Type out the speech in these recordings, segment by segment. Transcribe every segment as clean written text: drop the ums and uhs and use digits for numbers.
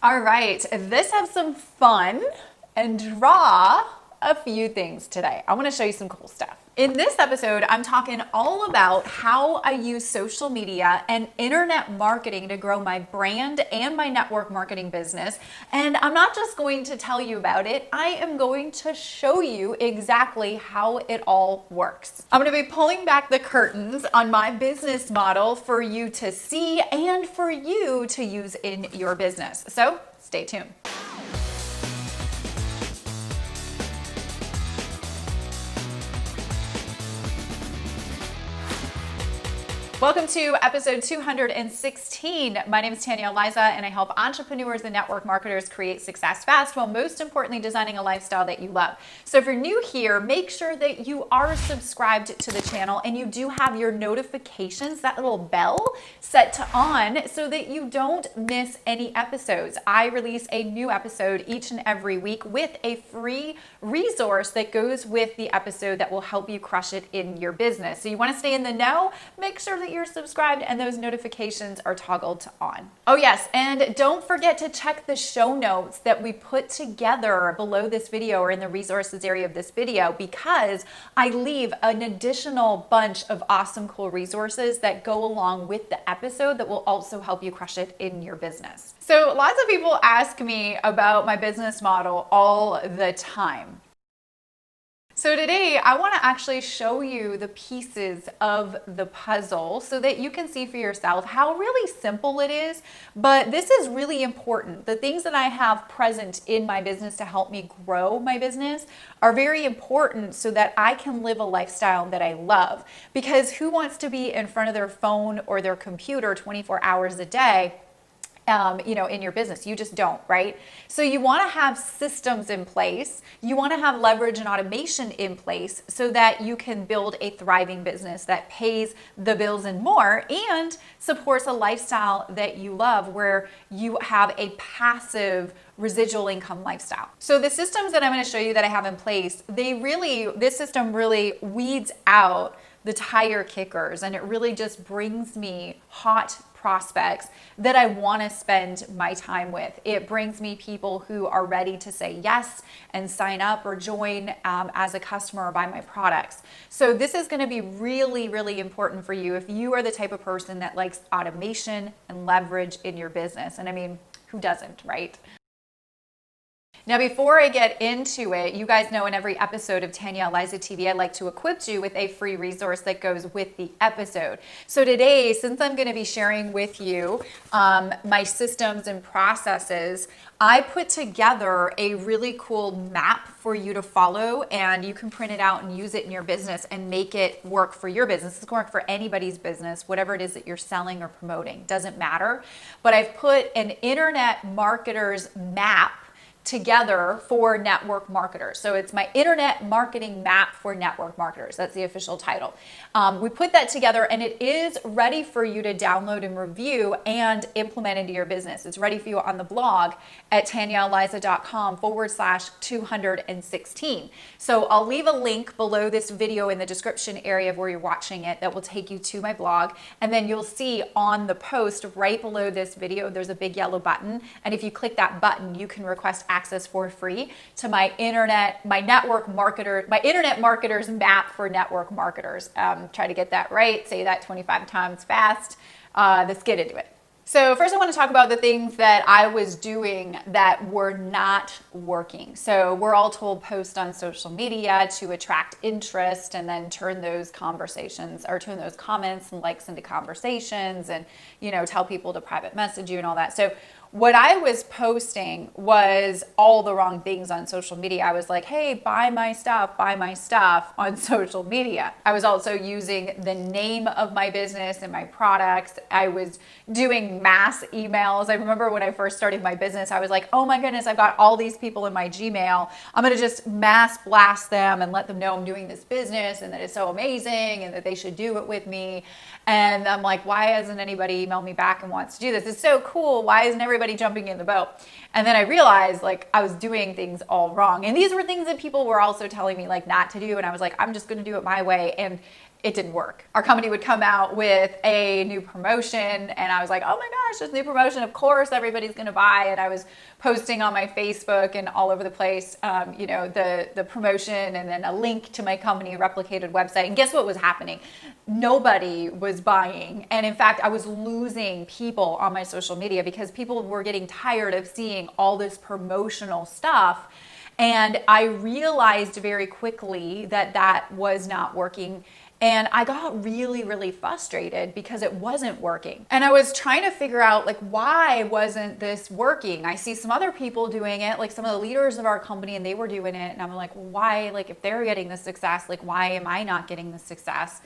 All right, let's have some fun and draw a few things today. I want to show you some cool stuff. In this episode, I'm talking all about how I use social media and internet marketing to grow my brand and my network marketing business. And I'm not just going to tell you about it, I am going to show you exactly how it all works. I'm going to be pulling back the curtains on my business model for you to see and for you to use in your business. So stay tuned. Welcome to episode 216. My name is Tanya and I help entrepreneurs and network marketers create success fast while most importantly designing a lifestyle that you love. So if you're new here, make sure that you are subscribed to the channel and you do have your notifications, that little bell set to on so that you don't miss any episodes. I release a new episode each and every week with a free resource that goes with the episode that will help you crush it in your business. So you want to stay in the know, make sure that you're subscribed and those notifications are toggled to on. Oh yes, and don't forget to check the show notes that we put together below this video or in the resources area of this video, because I leave an additional bunch of awesome, cool resources that go along with the episode that will also help you crush it in your business. So lots of people ask me about my business model all the time. So today I want to actually show you the pieces of the puzzle so that you can see for yourself how really simple it is, but this is really important. The things that I have present in my business to help me grow my business are very important so that I can live a lifestyle that I love, because who wants to be in front of their phone or their computer 24 hours a day? In your business? You just don't, right? So you want to have systems in place. You want to have leverage and automation in place so that you can build a thriving business that pays the bills and more and supports a lifestyle that you love, where you have a passive residual income lifestyle. So the systems that I'm going to show you that I have in place, this system really weeds out the tire kickers, and it really just brings me hot prospects that I want to spend my time with. It brings me people who are ready to say yes and sign up or join as a customer or buy my products. So this is going to be really, really important for you if you are the type of person that likes automation and leverage in your business. And I mean, who doesn't, right? Now, before I get into it, you guys know in every episode of Tanya Eliza TV, I like to equip you with a free resource that goes with the episode. So today, since I'm going to be sharing with you my systems and processes, I put together a really cool map for you to follow, and you can print it out and use it in your business and make it work for your business. It's going to work for anybody's business, whatever it is that you're selling or promoting, doesn't matter. But I've put an internet marketer's map together for network marketers. So it's my internet marketing map for network marketers. That's the official title. We put that together and it is ready for you to download and review and implement into your business. It's ready for you on the blog at tanyaeliza.com/216. So I'll leave a link below this video in the description area of where you're watching it that will take you to my blog. And then you'll see on the post right below this video, there's a big yellow button. And if you click that button, you can request access for free to my internet marketer's map for network marketers. Try to get that right. Say that 25 times fast. Let's get into it. So first I want to talk about the things that I was doing that were not working. So we're all told post on social media to attract interest and then turn those comments and likes into conversations and, tell people to private message you and all that. So what I was posting was all the wrong things on social media. I was like, hey, buy my stuff on social media. I was also using the name of my business and my products. I was doing mass emails. I remember when I first started my business, I was like, oh my goodness, I've got all these people in my Gmail. I'm going to just mass blast them and let them know I'm doing this business and that it's so amazing and that they should do it with me. And I'm like, why hasn't anybody emailed me back and wants to do this? It's so cool. Why isn't everybody jumping in the boat? And then I realized I was doing things all wrong. And these were things that people were also telling me not to do. And I was like, I'm just going to do it my way. And it didn't work. Our company would come out with a new promotion and I was like, oh my gosh, this new promotion, of course everybody's gonna buy. And I was posting on my Facebook and all over the place, the promotion and then a link to my company replicated website. And guess what was happening? Nobody was buying. And in fact, I was losing people on my social media because people were getting tired of seeing all this promotional stuff. And I realized very quickly that that was not working. And I got really, really frustrated because it wasn't working. And I was trying to figure out, like, why wasn't this working? I see some other people doing it, like some of the leaders of our company, and they were doing it. And I'm like, well, why, like, if they're getting the success, like, why am I not getting the success?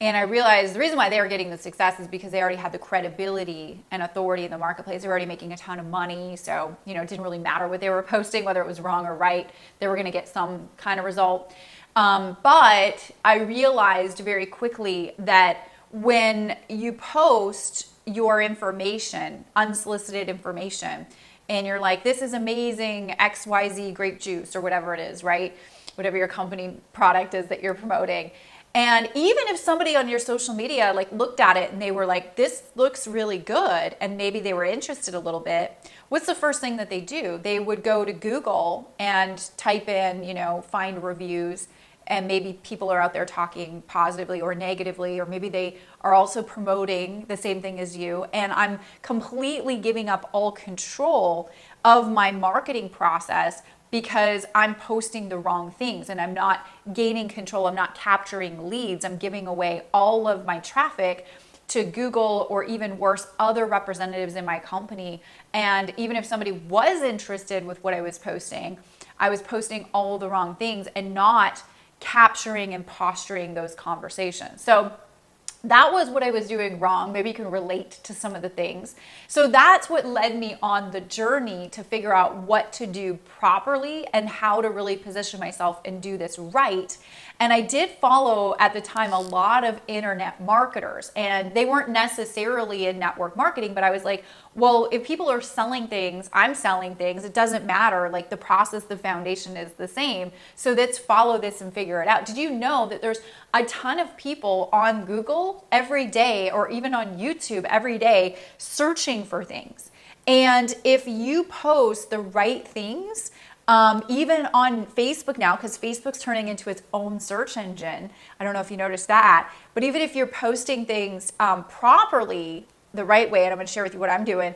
And I realized the reason why they were getting the success is because they already had the credibility and authority in the marketplace. They were already making a ton of money. So, it didn't really matter what they were posting, whether it was wrong or right. They were going to get some kind of result. But I realized very quickly that when you post your information, unsolicited information, and you're like, this is amazing XYZ grape juice or whatever it is, right? Whatever your company product is that you're promoting. And even if somebody on your social media like looked at it and they were like, this looks really good, and maybe they were interested a little bit, what's the first thing that they do? They would go to Google and type in, find reviews, and maybe people are out there talking positively or negatively, or maybe they are also promoting the same thing as you. And I'm completely giving up all control of my marketing process because I'm posting the wrong things and I'm not gaining control. I'm not capturing leads. I'm giving away all of my traffic to Google, or even worse, other representatives in my company. And even if somebody was interested with what I was posting all the wrong things and not capturing and posturing those conversations. So that was what I was doing wrong. Maybe you can relate to some of the things. So that's what led me on the journey to figure out what to do properly and how to really position myself and do this right. And I did follow at the time a lot of internet marketers, and they weren't necessarily in network marketing, but I was like, well, if people are selling things, I'm selling things, it doesn't matter. Like, the process, the foundation is the same. So let's follow this and figure it out. Did you know that there's a ton of people on Google every day, or even on YouTube every day, searching for things? And if you post the right things, even on Facebook now, because Facebook's turning into its own search engine. I don't know if you noticed that, but even if you're posting things properly, the right way, and I'm going to share with you what I'm doing,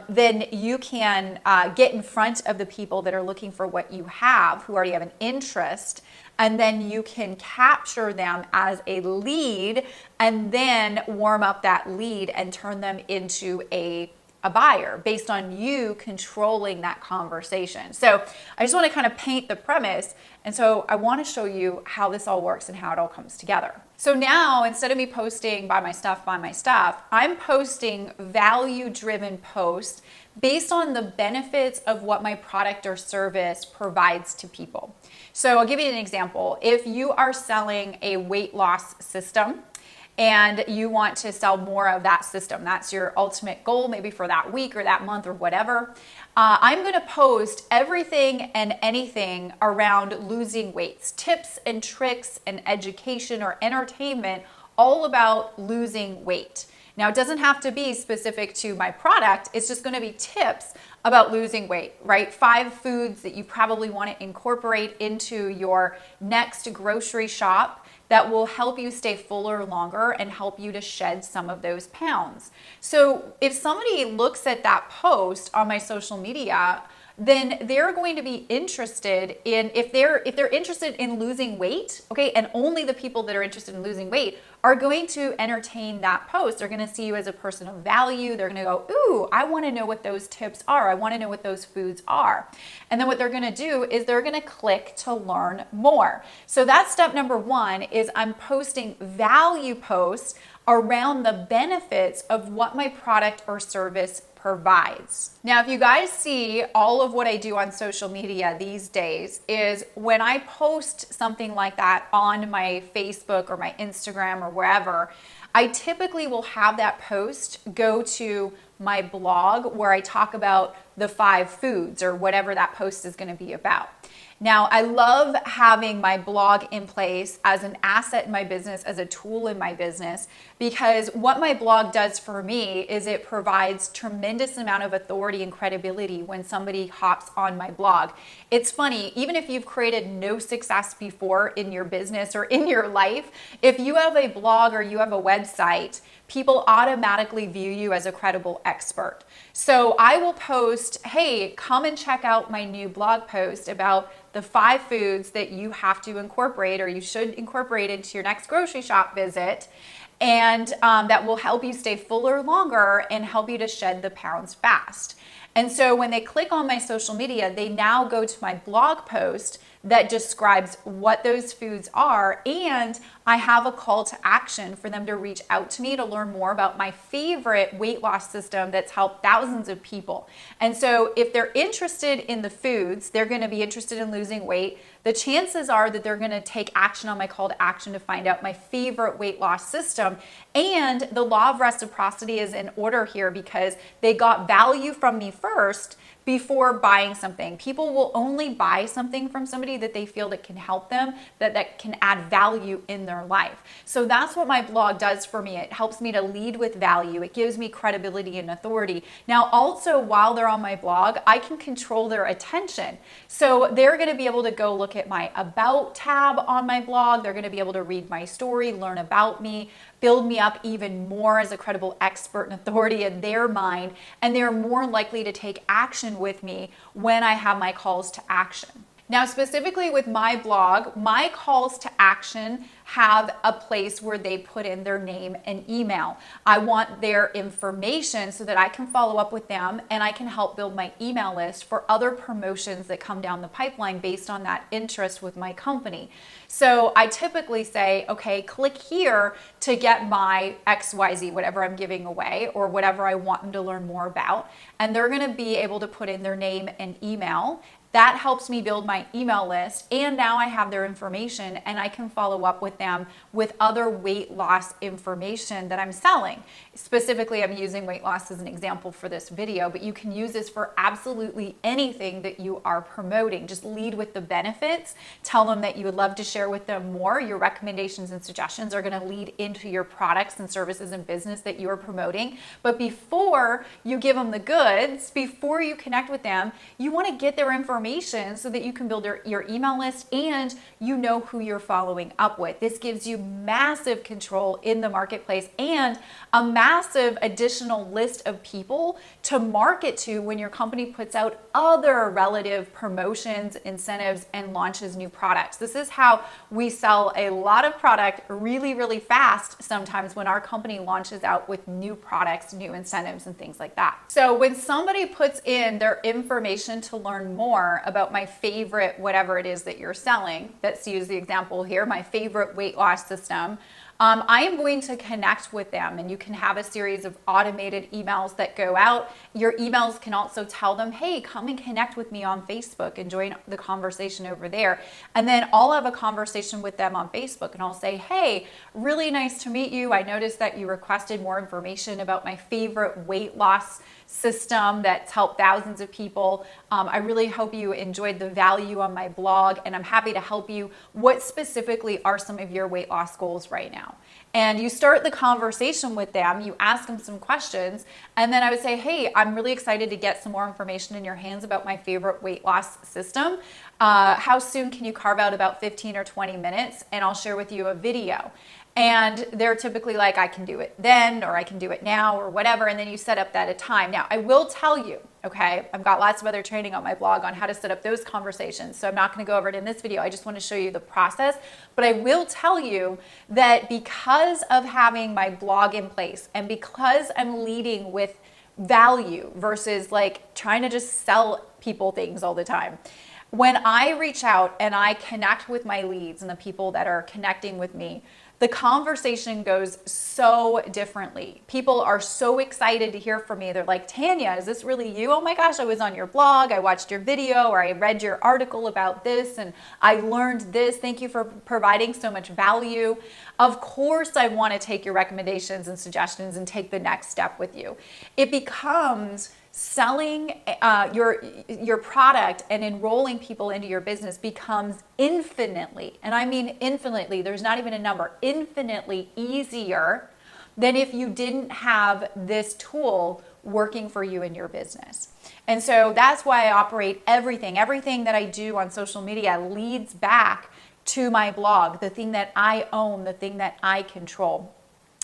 then you can get in front of the people that are looking for what you have, who already have an interest, and then you can capture them as a lead and then warm up that lead and turn them into a buyer based on you controlling that conversation. So I just want to kind of paint the premise. And so I want to show you how this all works and how it all comes together. So now, instead of me posting buy my stuff, I'm posting value-driven posts based on the benefits of what my product or service provides to people. So I'll give you an example. If you are selling a weight loss system, and you want to sell more of that system, that's your ultimate goal, maybe for that week or that month or whatever, I'm going to post everything and anything around losing weights, tips and tricks and education or entertainment, all about losing weight. Now, it doesn't have to be specific to my product. It's just going to be tips about losing weight, right? 5 foods that you probably want to incorporate into your next grocery shop that will help you stay fuller longer and help you to shed some of those pounds. So if somebody looks at that post on my social media, then they're going to be interested in, if they're interested in losing weight, okay, and only the people that are interested in losing weight are going to entertain that post. They're going to see you as a person of value. They're going to go, ooh, I want to know what those tips are. I want to know what those foods are. And then what they're going to do is they're going to click to learn more. So that's step number 1, is I'm posting value posts around the benefits of what my product or service provides. Now, if you guys see, all of what I do on social media these days is when I post something like that on my Facebook or my Instagram or wherever, I typically will have that post go to my blog where I talk about the 5 foods or whatever that post is going to be about. Now, I love having my blog in place as an asset in my business, as a tool in my business, because what my blog does for me is it provides tremendous amount of authority and credibility when somebody hops on my blog. It's funny, even if you've created no success before in your business or in your life, if you have a blog or you have a website, people automatically view you as a credible expert. So I will post, hey, come and check out my new blog post about the 5 foods that you have to incorporate or you should incorporate into your next grocery shop visit. And that will help you stay fuller longer and help you to shed the pounds fast. And so when they click on my social media, they now go to my blog post that describes what those foods are, and I have a call to action for them to reach out to me to learn more about my favorite weight loss system that's helped thousands of people. And so if they're interested in the foods, they're going to be interested in losing weight. The chances are that they're going to take action on my call to action to find out my favorite weight loss system. And the law of reciprocity is in order here because they got value from me first before buying something. People will only buy something from somebody that they feel that can help them, that can add value in their life. So that's what my blog does for me. It helps me to lead with value. It gives me credibility and authority. Now, also while they're on my blog, I can control their attention. So they're going to be able to go look at my About tab on my blog. They're going to be able to read my story, learn about me, build me up even more as a credible expert and authority in their mind, and they're more likely to take action with me when I have my calls to action. Now, specifically with my blog, my calls to action have a place where they put in their name and email. I want their information so that I can follow up with them and I can help build my email list for other promotions that come down the pipeline based on that interest with my company. So I typically say, okay, click here to get my XYZ, whatever I'm giving away or whatever I want them to learn more about. And they're going to be able to put in their name and email. That helps me build my email list, and now I have their information and I can follow up with them with other weight loss information that I'm selling. Specifically, I'm using weight loss as an example for this video, but you can use this for absolutely anything that you are promoting. Just lead with the benefits. Tell them that you would love to share with them more. Your recommendations and suggestions are going to lead into your products and services and business that you are promoting. But before you give them the goods, before you connect with them, you want to get their information so that you can build your email list and you know who you're following up with. This gives you massive control in the marketplace and a massive additional list of people to market to when your company puts out other relative promotions, incentives, and launches new products. This is how we sell a lot of product really, really fast sometimes when our company launches out with new products, new incentives, and things like that. So when somebody puts in their information to learn more about my favorite, whatever it is that you're selling, let's use the example here, my favorite weight loss system, I am going to connect with them, and you can have a series of automated emails that go out. Your emails can also tell them, hey, come and connect with me on Facebook and join the conversation over there. And then I'll have a conversation with them on Facebook and I'll say, hey, really nice to meet you. I noticed that you requested more information about my favorite weight loss system that's helped thousands of people. I really hope you enjoyed the value on my blog, and I'm happy to help you. What specifically are some of your weight loss goals right now? And you start the conversation with them, you ask them some questions, and then I would say, hey, I'm really excited to get some more information in your hands about my favorite weight loss system. How soon can you carve out about 15 or 20 minutes, and I'll share with you a video. And they're typically like, I can do it then, or I can do it now, or whatever. And then you set up that a time. Now, I will tell you, okay, I've got lots of other training on my blog on how to set up those conversations. So I'm not going to go over it in this video. I just want to show you the process. But I will tell you that because of having my blog in place and because I'm leading with value versus like trying to just sell people things all the time, when I reach out and I connect with my leads and the people that are connecting with me, the conversation goes so differently. People are so excited to hear from me. They're like, Tanya, is this really you? Oh my gosh, I was on your blog. I watched your video, or I read your article about this and I learned this. Thank you for providing so much value. Of course, I want to take your recommendations and suggestions and take the next step with you. It becomes selling your product and enrolling people into your business becomes infinitely, and I mean infinitely, there's not even a number, infinitely easier than if you didn't have this tool working for you in your business. And so that's why I operate everything that I do on social media leads back to my blog, the thing that I own, the thing that I control.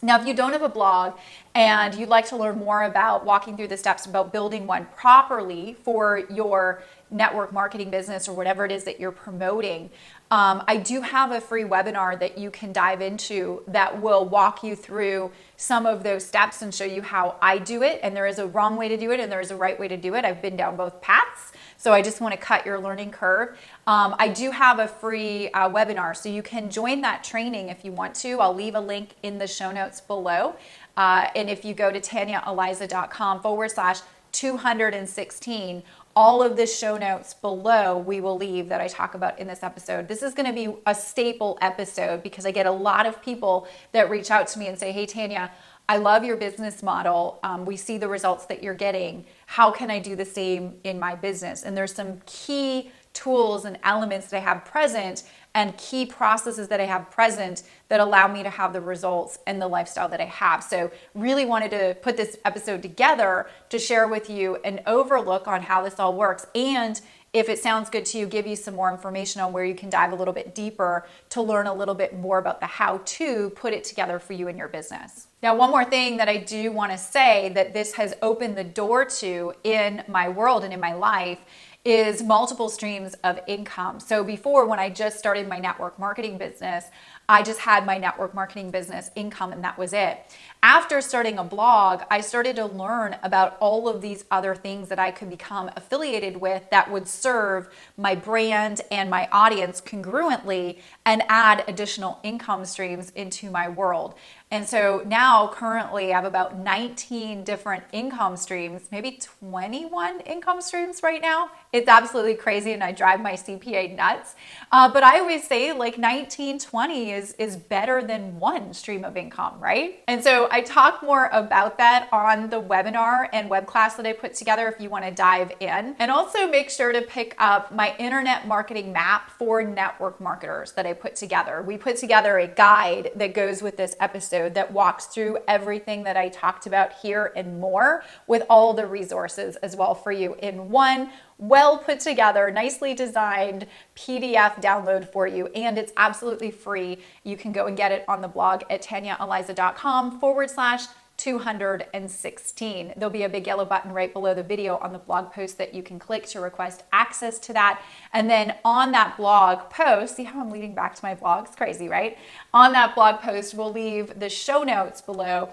Now, if you don't have a blog and you'd like to learn more about walking through the steps about building one properly for your network marketing business or whatever it is that you're promoting, I do have a free webinar that you can dive into that will walk you through some of those steps and show you how I do it. And there is a wrong way to do it and there is a right way to do it. I've been down both paths. So I just want to cut your learning curve. I do have a free webinar, so you can join that training if you want to. I'll leave a link in the show notes below. And if you go to tanyaeliza.com/216, all of the show notes below we will leave that I talk about in this episode. This is going to be a staple episode because I get a lot of people that reach out to me and say, hey, Tanya, I love your business model. We see the results that you're getting. How can I do the same in my business? And there's some key tools and elements that I have present and key processes that I have present that allow me to have the results and the lifestyle that I have. So really wanted to put this episode together to share with you an overlook on how this all works. And if it sounds good to you, give you some more information on where you can dive a little bit deeper to learn a little bit more about the how to put it together for you in your business. Now, one more thing that I do want to say that this has opened the door to in my world and in my life is multiple streams of income. So before, when I just started my network marketing business, I just had my network marketing business income and that was it. After starting a blog, I started to learn about all of these other things that I could become affiliated with that would serve my brand and my audience congruently and add additional income streams into my world. And so now currently I have about 19 different income streams, maybe 21 income streams right now. It's absolutely crazy and I drive my CPA nuts. But I always say like 19, 20 is better than one stream of income, right? And so I talk more about that on the webinar and web class that I put together if you want to dive in. And also make sure to pick up my internet marketing map for network marketers that I put together. We put together a guide that goes with this episode that walks through everything that I talked about here and more with all the resources as well for you in one well put together, nicely designed PDF download for you. And it's absolutely free. You can go and get it on the blog at tanyaeliza.com/216. There'll be a big yellow button right below the video on the blog post that you can click to request access to that. And then on that blog post, see how I'm leading back to my blog? It's crazy, right? On that blog post, we'll leave the show notes below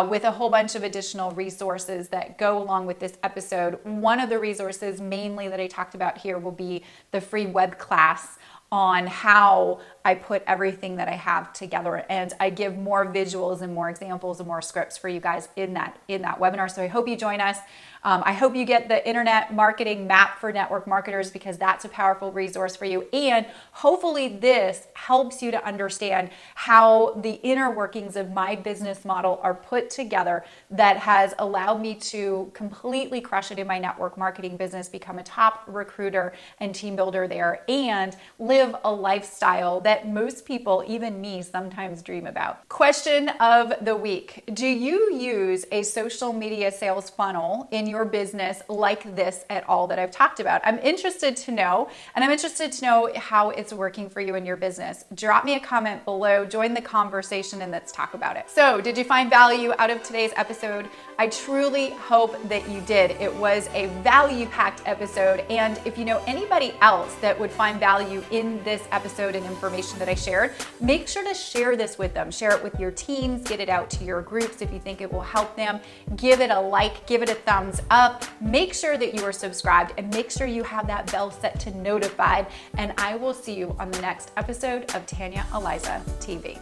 with a whole bunch of additional resources that go along with this episode. One of the resources mainly that I talked about here will be the free web class on how I put everything that I have together, and I give more visuals and more examples and more scripts for you guys in that webinar. So I hope you join us. I hope you get the internet marketing map for network marketers because that's a powerful resource for you. And hopefully this helps you to understand how the inner workings of my business model are put together that has allowed me to completely crush it in my network marketing business, become a top recruiter and team builder there, and live a lifestyle that most people, even me, sometimes dream about. Question of the week. Do you use a social media sales funnel in your business like this at all that I've talked about? I'm interested to know, and I'm interested to know how it's working for you in your business. Drop me a comment below, join the conversation, and let's talk about it. So, did you find value out of today's episode? I truly hope that you did. It was a value-packed episode, and if you know anybody else that would find value in this episode and information that I shared, make sure to share this with them. Share it with your teams, get it out to your groups if you think it will help them. Give it a like, give it a thumbs up. Make sure that you are subscribed and make sure you have that bell set to notified. And I will see you on the next episode of Tanya Eliza TV.